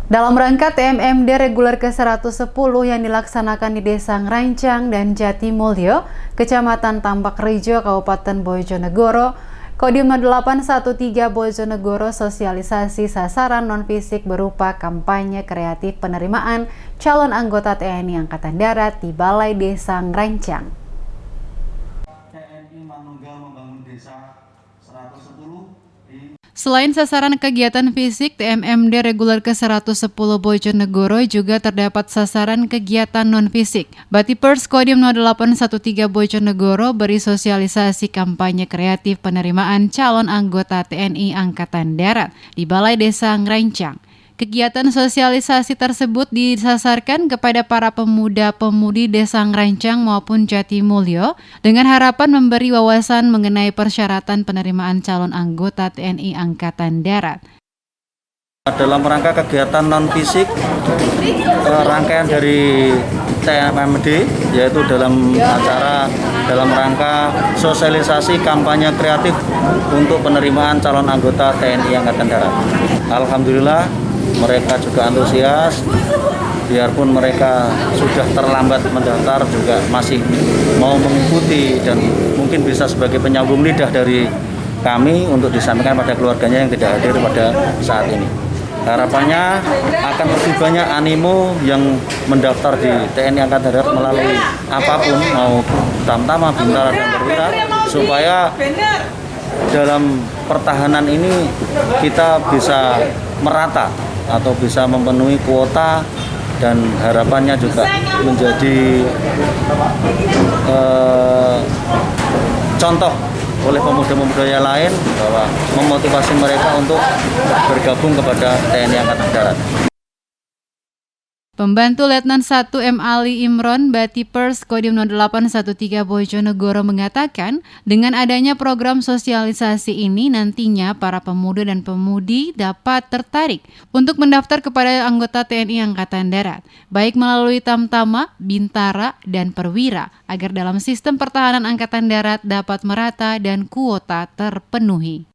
Dalam rangka TMMD reguler ke-110 yang dilaksanakan di Desa Ngerancang dan Jatimulyo, Kecamatan Tambak Rejo, Kabupaten Bojonegoro, Kodim 0813 Bojonegoro sosialisasi sasaran non-fisik berupa kampanye kreatif penerimaan calon anggota TNI Angkatan Darat di Balai Desa Ngerancang. TNI Manunggal membangun desa 110 Selain sasaran kegiatan fisik, TMMD reguler ke-110 Bojonegoro juga terdapat sasaran kegiatan non-fisik. Batipers Kodim 0813 Bojonegoro beri sosialisasi kampanye kreatif penerimaan calon anggota TNI Angkatan Darat di Balai Desa Ngerancang. Kegiatan sosialisasi tersebut disasarkan kepada para pemuda-pemudi Desa Ngerancang maupun Jatimulyo dengan harapan memberi wawasan mengenai persyaratan penerimaan calon anggota TNI Angkatan Darat. Dalam rangka kegiatan non-fisik, rangkaian dari TMMD, yaitu dalam rangka sosialisasi kampanye kreatif untuk penerimaan calon anggota TNI Angkatan Darat. Alhamdulillah, mereka juga antusias, biarpun mereka sudah terlambat mendaftar juga masih mau mengikuti dan mungkin bisa sebagai penyambung lidah dari kami untuk disampaikan pada keluarganya yang tidak hadir pada saat ini. Harapannya akan lebih banyak animo yang mendaftar di TNI Angkatan Darat melalui apapun, mau Tamtama, Bintara, dan Perwira, supaya dalam pertahanan ini kita bisa merata atau bisa memenuhi kuota, dan harapannya juga menjadi contoh oleh pemuda-pemuda yang lain bahwa memotivasi mereka untuk bergabung kepada TNI Angkatan Darat. Pembantu Letnan 1 M. Ali Imron, Batipers Kodim 0813 Bojonegoro mengatakan, dengan adanya program sosialisasi ini nantinya para pemuda dan pemudi dapat tertarik untuk mendaftar kepada anggota TNI Angkatan Darat, baik melalui Tamtama, Bintara, dan Perwira, agar dalam sistem pertahanan Angkatan Darat dapat merata dan kuota terpenuhi.